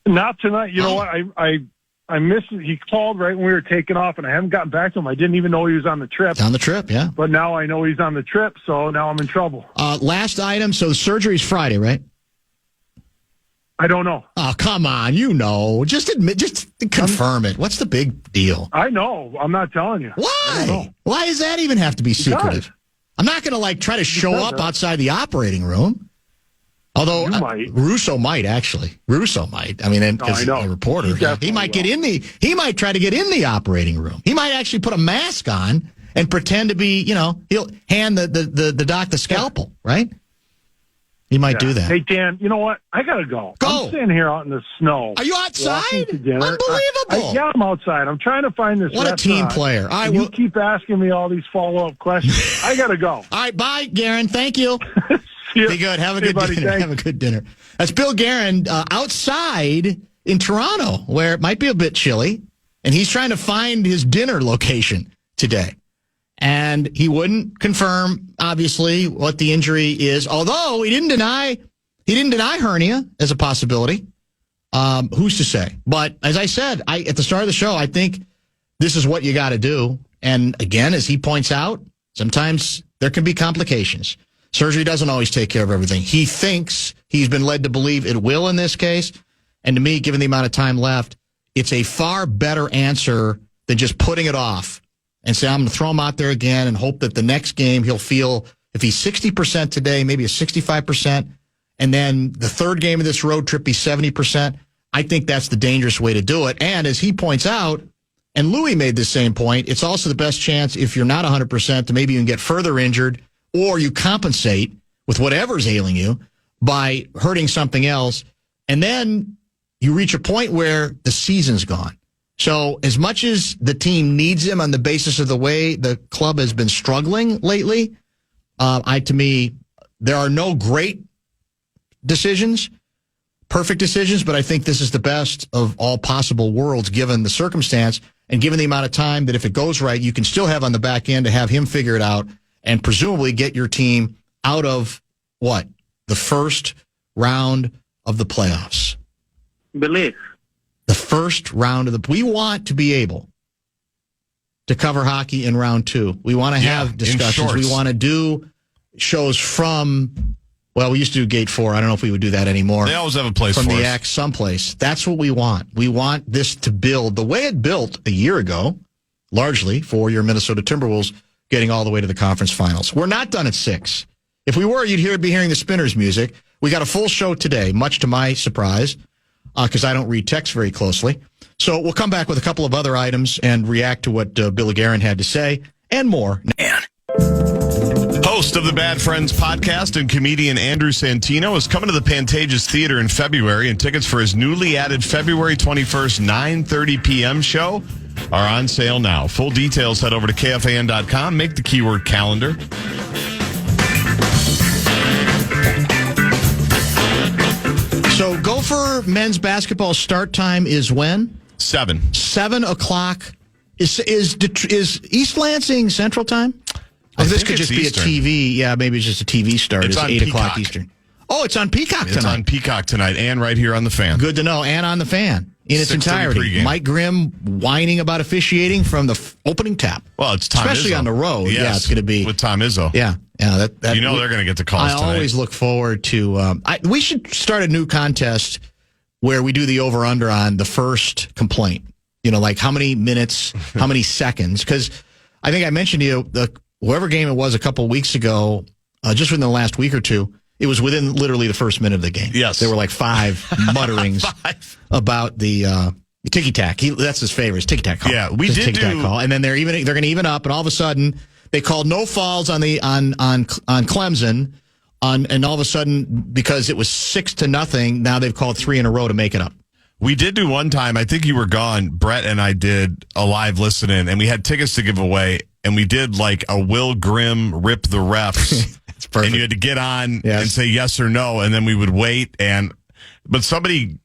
Not tonight. You know what? I missed it. He called right when we were taking off, and I haven't gotten back to him. I didn't even know he was on the trip. On the trip, yeah. But now I know he's on the trip, so now I'm in trouble. Last item. So the surgery's Friday, right? I don't know. Oh, come on. You know. Just confirm it. What's the big deal? I know. I'm not telling you. Why? Why does that even have to be secretive? I'm not going to try to show up outside the operating room. Although Russo might actually. Russo might. I mean, because he's a reporter, he might get in the. He might try to get in the operating room. He might actually put a mask on and pretend to be. He'll hand the doc the scalpel, right? He might do that. Hey Dan, you know what? I gotta go. I'm sitting here out in the snow. Are you outside? To dinner. Unbelievable. Yeah, I'm outside. I'm trying to find this. What a team player! All right, you keep asking me all these follow-up questions. I gotta go. All right, bye, Guerin. Thank you. Be good. Have a good dinner. Thanks. Have a good dinner. That's Bill Guerin outside in Toronto, where it might be a bit chilly, and he's trying to find his dinner location today. And he wouldn't confirm, obviously, what the injury is. Although he didn't deny hernia as a possibility. Who's to say? But as I said, at the start of the show, I think this is what you got to do. And again, as he points out, sometimes there can be complications. Surgery doesn't always take care of everything. He thinks he's been led to believe it will in this case. And to me, given the amount of time left, it's a far better answer than just putting it off and say, I'm going to throw him out there again and hope that the next game he'll feel, if he's 60% today, maybe a 65%, and then the third game of this road trip, he's 70%. I think that's the dangerous way to do it. And as he points out, and Louis made the same point, it's also the best chance if you're not 100% to maybe you can get further injured, or you compensate with whatever's ailing you by hurting something else, and then you reach a point where the season's gone. So as much as the team needs him on the basis of the way the club has been struggling lately, to me, there are no great decisions, perfect decisions, but I think this is the best of all possible worlds given the circumstance and given the amount of time that if it goes right, you can still have on the back end to have him figure it out and presumably get your team out of what? The first round of the playoffs. Believe. The first round of we want to be able to cover hockey in round two. We want to have discussions. We want to do shows from, we used to do Gate 4. I don't know if we would do that anymore. They always have a place from for the us. X someplace. That's what we want. We want this to build the way it built a year ago, largely for your Minnesota Timberwolves getting all the way to the conference finals. We're not done at 6. If we were, you'd be hearing the Spinners music. We got a full show today, much to my surprise, because I don't read text very closely. So we'll come back with a couple of other items and react to what Bill Guerin had to say and more. Host of the Bad Friends podcast and comedian Andrew Santino is coming to the Pantages Theater in February, and tickets for his newly added February 21st, 9:30 p.m. show are on sale now. Full details, head over to KFAN.com. Make the keyword calendar. So Gopher men's basketball start time is when? 7. 7 o'clock. Is East Lansing Central Time? This could just be Eastern. A TV. Yeah, maybe it's just a TV start. It's 8 o'clock Eastern. Oh, it's on Peacock tonight. It's on Peacock tonight and right here on the Fan. Good to know. And on the Fan in its entirety. Pregame. Mike Grimm whining about officiating from the opening tap. Well, it's Tom Especially Izzo. On the road. Yes, yeah, it's going to be. With Tom Izzo. Yeah. That they're going to get the calls tonight. I always look forward to. We should start a new contest where we do the over-under on the first complaint. Like how many minutes, how many seconds. Because I think I mentioned to you, whoever game it was a couple of weeks ago, just within the last week or two, it was within literally the first minute of the game. Yes. There were like 5 mutterings about the ticky-tack. That's his favorite, ticky-tack call. Yeah, we did ticky-tack call. And then they're going to even up, and all of a sudden, they called no fouls on Clemson, and all of a sudden, because it was 6-0, now they've called 3 in a row to make it up. We did do one time, I think you were gone, Brett and I did a live listen-in, and we had tickets to give away, and we did like a Will Grimm rip the refs. It's perfect. And you had to get on and say yes or no, and then we would wait. But somebody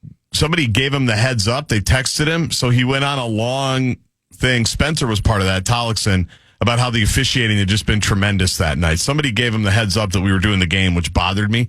gave him the heads up. They texted him, so he went on a long thing. Spencer was part of that, Tollickson, about how the officiating had just been tremendous that night. Somebody gave him the heads up that we were doing the game, which bothered me.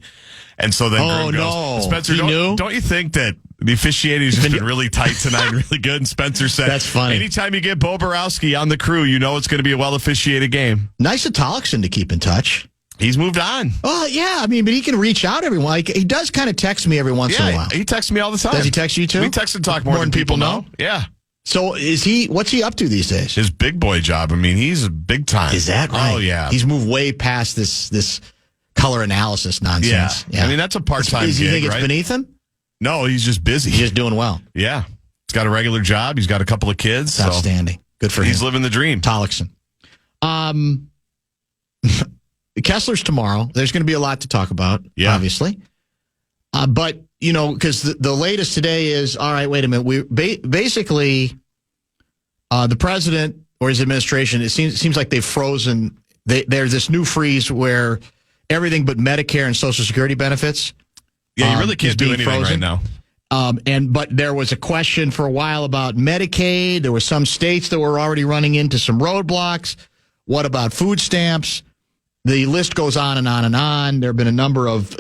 And so then Grimm goes, Spencer, don't you think that the officiating has just been really tight tonight, really good? And Spencer said, that's funny. Anytime you get Bo Borowski on the crew, you know it's going to be a well-officiated game. Nice of Tollickson to keep in touch. He's moved on. Oh, yeah. I mean, but he can reach out every once. He does kind of text me every once in a while. He texts me all the time. Does he text you too? We text and talk more than people know. Yeah. So what's he up to these days? His big boy job. I mean, he's big time. Is that right? Oh, yeah. He's moved way past this color analysis nonsense. Yeah. I mean, that's a part-time gig, Does he think it's right? beneath him? No, he's just busy. He's just doing well. Yeah. He's got a regular job. He's got a couple of kids. It's outstanding. Good for him. He's living the dream. Tollickson. Kessler's tomorrow. There's going to be a lot to talk about, obviously. But, because the latest today is, all right, wait a minute. We basically, the president or his administration, it seems like they've frozen. There's this new freeze where everything but Medicare and Social Security benefits. Yeah, you really can't do anything frozen right now. But there was a question for a while about Medicaid. There were some states that were already running into some roadblocks. What about food stamps? The list goes on and on and on. There have been a number of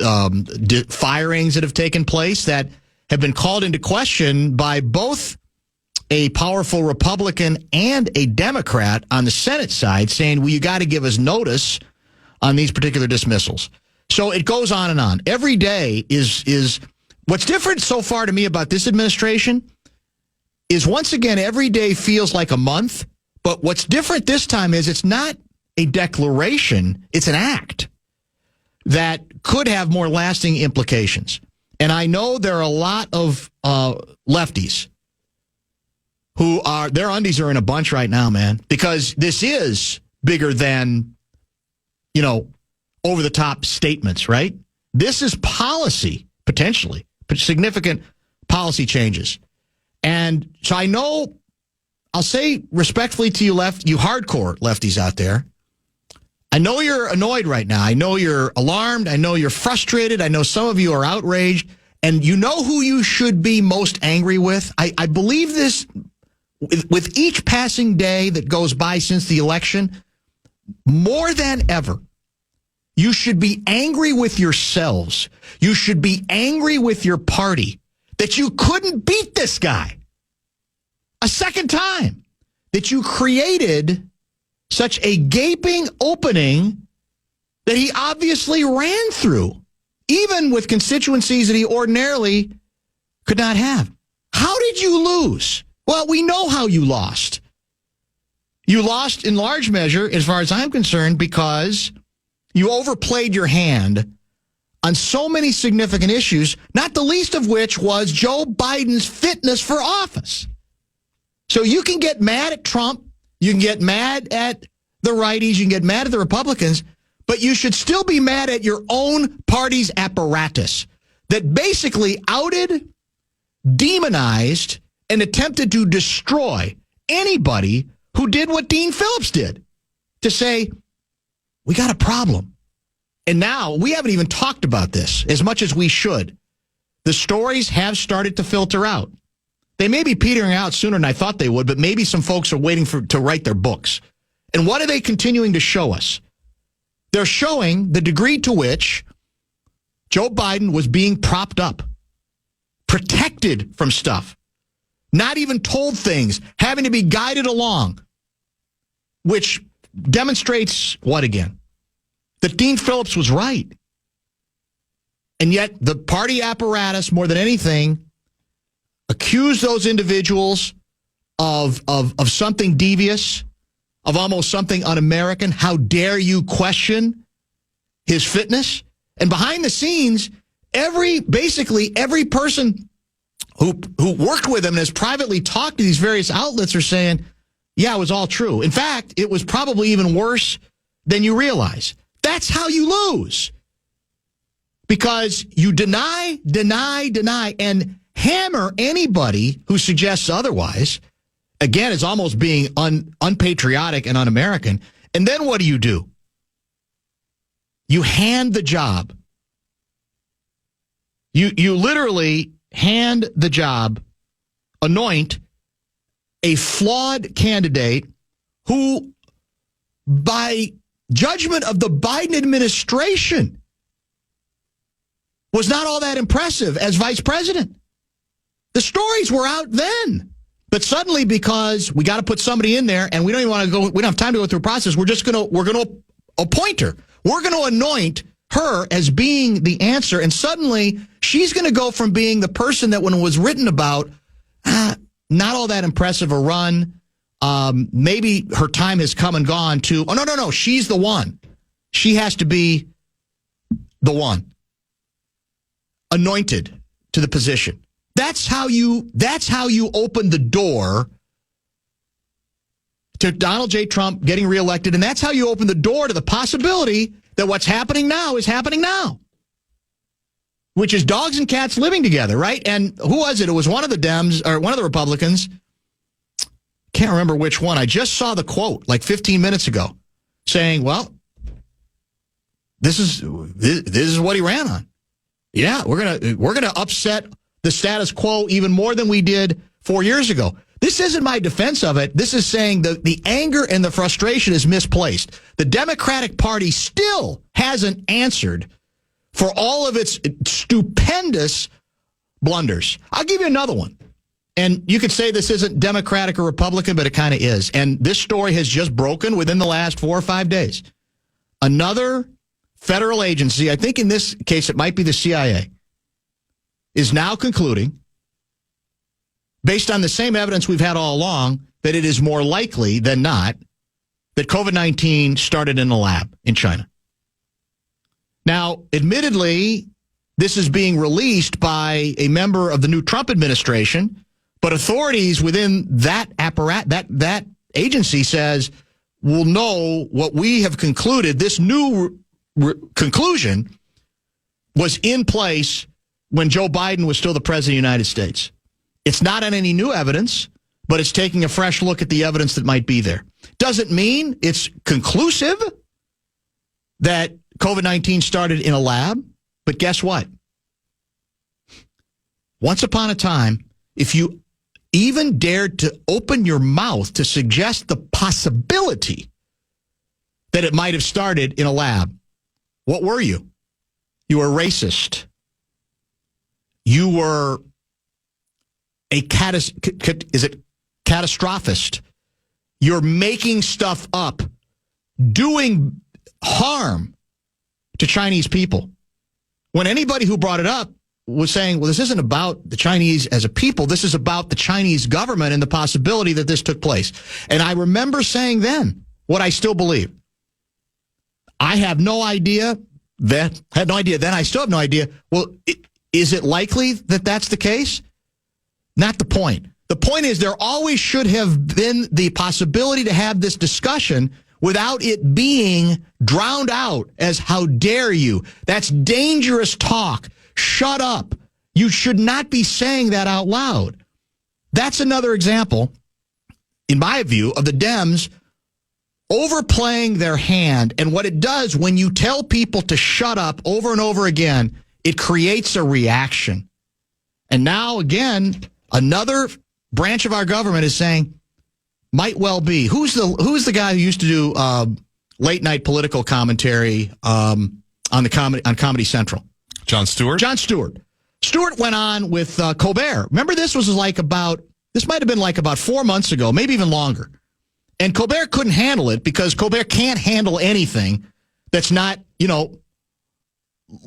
firings that have taken place that have been called into question by both a powerful Republican and a Democrat on the Senate side, saying, well, you got to give us notice on these particular dismissals. So it goes on and on. Every day is what's different so far to me about this administration is, once again, every day feels like a month. But what's different this time is it's not a declaration, it's an act that could have more lasting implications. And I know there are a lot of lefties who their undies are in a bunch right now, man, because this is bigger than, over-the-top statements, right? This is policy, potentially, but significant policy changes. And so I know, I'll say respectfully to you hardcore lefties out there, I know you're annoyed right now. I know you're alarmed. I know you're frustrated. I know some of you are outraged. And you know who you should be most angry with? I believe this, with each passing day that goes by since the election, more than ever, you should be angry with yourselves. You should be angry with your party that you couldn't beat this guy a second time, that you created such a gaping opening that he obviously ran through, even with constituencies that he ordinarily could not have. How did you lose? Well, we know how you lost. You lost in large measure, as far as I'm concerned, because you overplayed your hand on so many significant issues, not the least of which was Joe Biden's fitness for office. So you can get mad at Trump, you can get mad at the righties, you can get mad at the Republicans, but you should still be mad at your own party's apparatus that basically outed, demonized, and attempted to destroy anybody who did what Dean Phillips did, to say, we got a problem. And now we haven't even talked about this as much as we should. The stories have started to filter out. They may be petering out sooner than I thought they would, but maybe some folks are waiting to write their books. And what are they continuing to show us? They're showing the degree to which Joe Biden was being propped up, protected from stuff, not even told things, having to be guided along, which demonstrates what again? That Dean Phillips was right. And yet the party apparatus, more than anything, accused those individuals of something devious, of almost something un-American. How dare you question his fitness? And behind the scenes, basically every person who worked with him and has privately talked to these various outlets are saying, yeah, it was all true. In fact, it was probably even worse than you realize. That's how you lose. Because you deny, and hammer anybody who suggests otherwise. again, it's almost being unpatriotic and un-American. And then what do? You hand the job. You literally hand the job, anoint a flawed candidate who, by judgment of the Biden administration, was not all that impressive as vice president. The stories were out then. But suddenly, because we got to put somebody in there and we don't even want to go, we don't have time to go through a process, we're going to appoint her. We're going to anoint her as being the answer. And suddenly she's going to go from being the person that when it was written about, not all that impressive a run. Maybe her time has come and gone to, oh, no, she's the one. She has to be the one. Anointed to the position. That's how you open the door to Donald J. Trump getting reelected, and that's how you open the door to the possibility that what's happening now is happening now, which is dogs and cats living together, right? And who was it? It was one of the Dems, or one of the Republicans. Can't remember which one. I just saw the quote like 15 minutes ago saying, well, this is what he ran on. Yeah, we're gonna upset the status quo even more than we did 4 years ago. This isn't my defense of it. This is saying the anger and the frustration is misplaced. The Democratic Party still hasn't answered for all of its stupendous blunders. I'll give you another one. And you could say this isn't Democratic or Republican, but it kind of is. And this story has just broken within the last 4 or 5 days. Another federal agency, I think in this case it might be the CIA, is now concluding, based on the same evidence we've had all along, that it is more likely than not that COVID-19 started in a lab in China. Now, admittedly, this is being released by a member of the new Trump administration, but authorities within that that agency says, we'll know what we have concluded. This new conclusion was in place when Joe Biden was still the president of the United States. It's not on any new evidence, but it's taking a fresh look at the evidence that might be there. Doesn't mean it's conclusive that COVID-19 started in a lab, but guess what? Once upon a time, if you even dared to open your mouth to suggest the possibility that it might have started in a lab, what were you? You were racist. You were a catastrophist. You're making stuff up, doing harm to Chinese people. When anybody who brought it up was saying, well, this isn't about the Chinese as a people. This is about the Chinese government and the possibility that this took place. And I remember saying then what I still believe. I have no idea. Had no idea then. I still have no idea. Well, is it likely that that's the case? Not the point. The point is there always should have been the possibility to have this discussion without it being drowned out as how dare you. That's dangerous talk. Shut up. You should not be saying that out loud. That's another example, in my view, of the Dems overplaying their hand. And what it does when you tell people to shut up over and over again, it creates a reaction. And now, again, another branch of our government is saying, might well be. Who's the guy who used to do late night political commentary on Comedy Central? Jon Stewart? Jon Stewart. Stewart went on with Colbert. Remember, this might have been like about 4 months ago, maybe even longer. And Colbert couldn't handle it because Colbert can't handle anything that's not,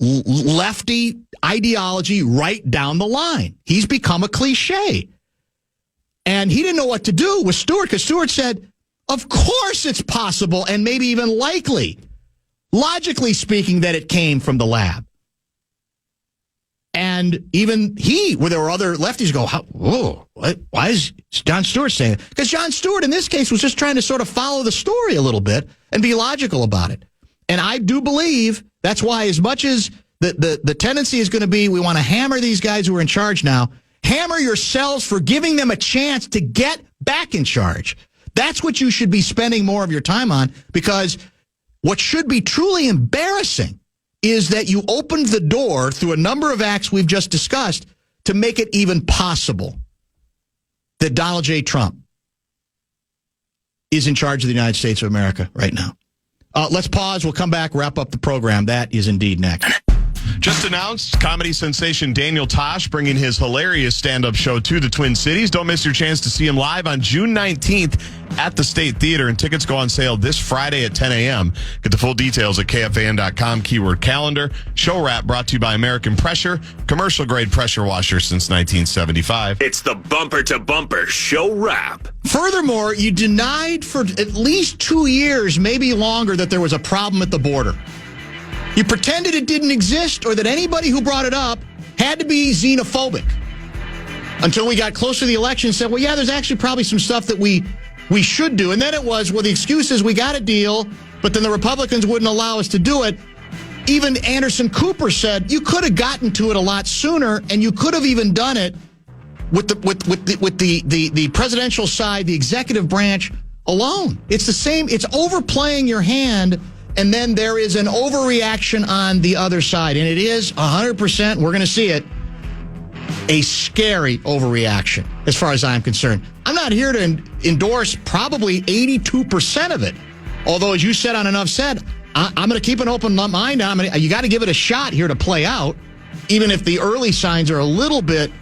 lefty ideology right down the line. He's become a cliche. And he didn't know what to do with Stewart because Stewart said, of course it's possible and maybe even likely, logically speaking, that it came from the lab. And even where there were other lefties go, why is Jon Stewart saying it? Because Jon Stewart, in this case, was just trying to sort of follow the story a little bit and be logical about it. And I do believe that's why, as much as the tendency is going to be, we want to hammer these guys who are in charge now, hammer yourselves for giving them a chance to get back in charge. That's what you should be spending more of your time on, because what should be truly embarrassing is that you opened the door through a number of acts we've just discussed to make it even possible that Donald J. Trump is in charge of the United States of America right now. Let's pause. We'll come back, wrap up the program. That is indeed next. Just announced, comedy sensation Daniel Tosh bringing his hilarious stand-up show to the Twin Cities. Don't miss your chance to see him live on June 19th at the State Theater, and tickets go on sale this Friday at 10 a.m. Get the full details at KFAN.com, keyword calendar. Show wrap brought to you by American Pressure, commercial-grade pressure washer since 1975. It's the bumper-to-bumper show wrap. Furthermore, you denied for at least 2 years, maybe longer, that there was a problem at the border. You pretended it didn't exist, or that anybody who brought it up had to be xenophobic, until we got closer to the election and said, well, yeah, there's actually probably some stuff that we should do. And then it was, well, the excuse is we got a deal, but then the Republicans wouldn't allow us to do it. Even Anderson Cooper said you could have gotten to it a lot sooner, and you could have even done it with the presidential side, the executive branch alone. It's the same. It's overplaying your hand. And then there is an overreaction on the other side. And it is 100%, we're going to see it, a scary overreaction as far as I'm concerned. I'm not here to endorse probably 82% of it. Although, as you said on Enough Said, I'm going to keep an open mind. You got to give it a shot here to play out, even if the early signs are a little bit,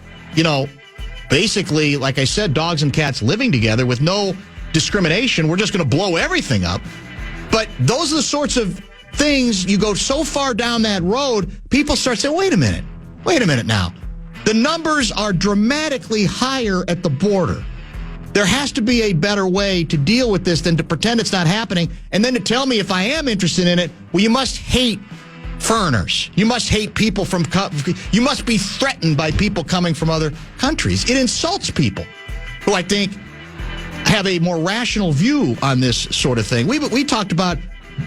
basically, like I said, dogs and cats living together with no discrimination. We're just going to blow everything up. But those are the sorts of things, you go so far down that road, people start saying, wait a minute now. The numbers are dramatically higher at the border. There has to be a better way to deal with this than to pretend it's not happening, and then to tell me if I am interested in it, well, you must hate foreigners. You must hate people you must be threatened by people coming from other countries. It insults people who I think have a more rational view on this sort of thing. We talked about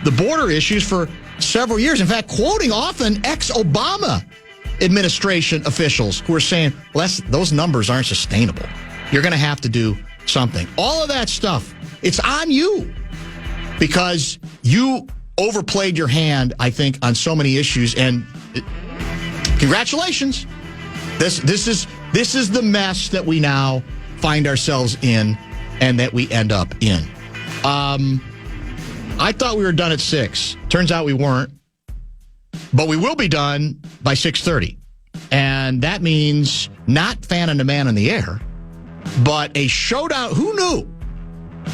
the border issues for several years. In fact, quoting often ex-Obama administration officials who are saying, those numbers aren't sustainable. You're going to have to do something. All of that stuff, it's on you, because you overplayed your hand, I think, on so many issues. And congratulations. This is the mess that we now find ourselves in, and that we end up in. I thought we were done at 6. Turns out we weren't. But we will be done by 6:30. And that means not fan and a man in the air, but a showdown. Who knew?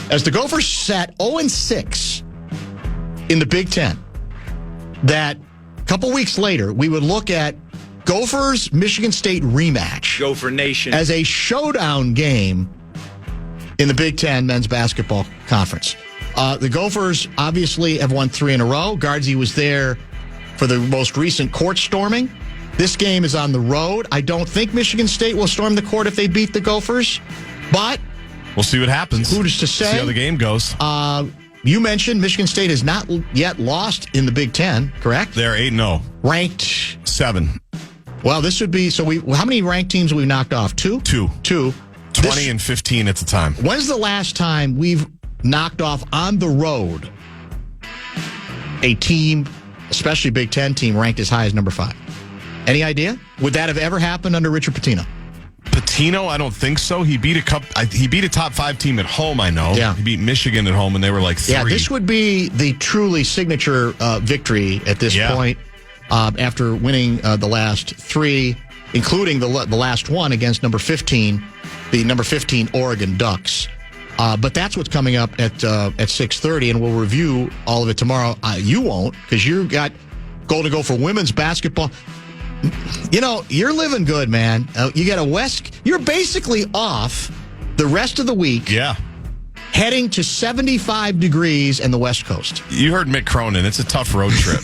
As the Gophers sat 0-6 in the Big Ten, that a couple weeks later, we would look at Gophers-Michigan State rematch. Gopher Nation. As a showdown game in the Big Ten Men's Basketball Conference. The Gophers obviously have won 3 in a row. Gaardsy was there for the most recent court storming. This game is on the road. I don't think Michigan State will storm the court if they beat the Gophers, but we'll see what happens. Who's to say? See how the game goes. You mentioned Michigan State has not yet lost in the Big Ten, correct? They're 8-0. Ranked 7. Well, this would be, how many ranked teams have we knocked off? 2? 2. 2. 20 and 15 at the time. When's the last time we've knocked off on the road a team, especially Big Ten team, ranked as high as number 5? Any idea? Would that have ever happened under Richard Pitino? Pitino, I don't think so. He beat a top 5 team at home, I know. Yeah. He beat Michigan at home, and they were like 3. Yeah, this would be the truly signature victory at this point, after winning the last 3, including the last one against number 15, the number 15 Oregon Ducks. But that's what's coming up at 6:30, and we'll review all of it tomorrow. You won't, because you got Golden Gopher women's basketball. You're living good, man. You got you're basically off the rest of the week. Yeah. Heading to 75 degrees in the West Coast. You heard Mick Cronin. It's a tough road trip.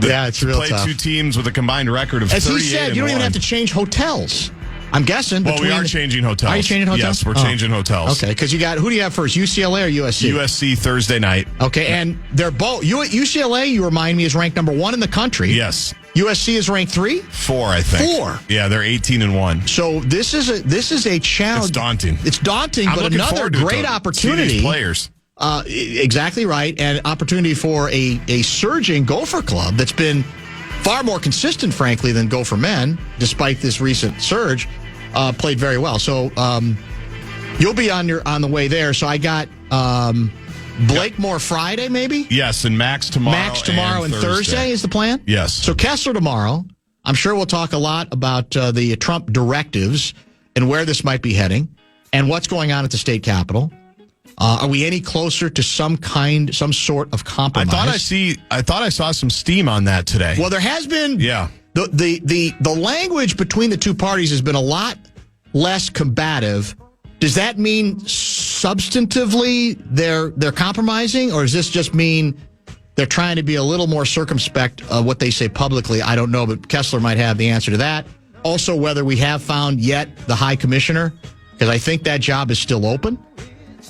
Yeah, it's real tough. Play 2 teams with a combined record of 38. As he said, you don't even have to change hotels. I'm guessing. Well, we are changing hotels. Are you changing hotels? Yes, we're changing hotels. Okay, because who do you have first, UCLA or USC? USC Thursday night. Okay, and they're both. UCLA, you remind me, is ranked number 1 in the country. Yes. USC is ranked 3? 4, I think. 4. Yeah, they're 18-1. So this is a challenge. It's daunting. It's daunting, I'm but looking another forward to great it, opportunity. See these players. Exactly right, and opportunity for a surging Gopher club that's been far more consistent, frankly, than Gopher men, despite this recent surge. Played very well. So you'll be on the way there. So I got Blakemore Friday, maybe? Yes, and Max tomorrow. Max tomorrow and Thursday is the plan? Yes. So Kessler tomorrow. I'm sure we'll talk a lot about the Trump directives and where this might be heading and what's going on at the state capitol. Are we any closer to some sort of compromise? I thought I saw some steam on that today. Well, there has been. Yeah. The language between the two parties has been a lot less combative. Does that mean substantively they're compromising, or does this just mean they're trying to be a little more circumspect of what they say publicly? I don't know, but Kessler might have the answer to that. Also, whether we have found yet the high commissioner, because I think that job is still open.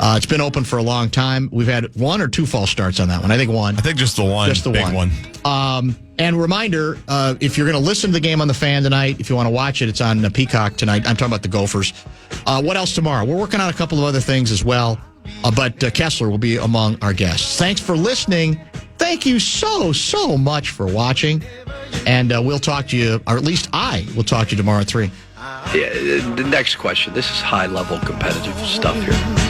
It's been open for a long time. We've had 1 or 2 false starts on that one. I think 1. I think just the one. Just the big one. And reminder, if you're going to listen to the game on the Fan tonight, if you want to watch it, it's on Peacock tonight. I'm talking about the Gophers. What else tomorrow? We're working on a couple of other things as well. But Kessler will be among our guests. Thanks for listening. Thank you so much for watching. And we'll talk to you, or at least I will talk to you tomorrow at 3. Yeah, the next question. This is high-level competitive stuff here.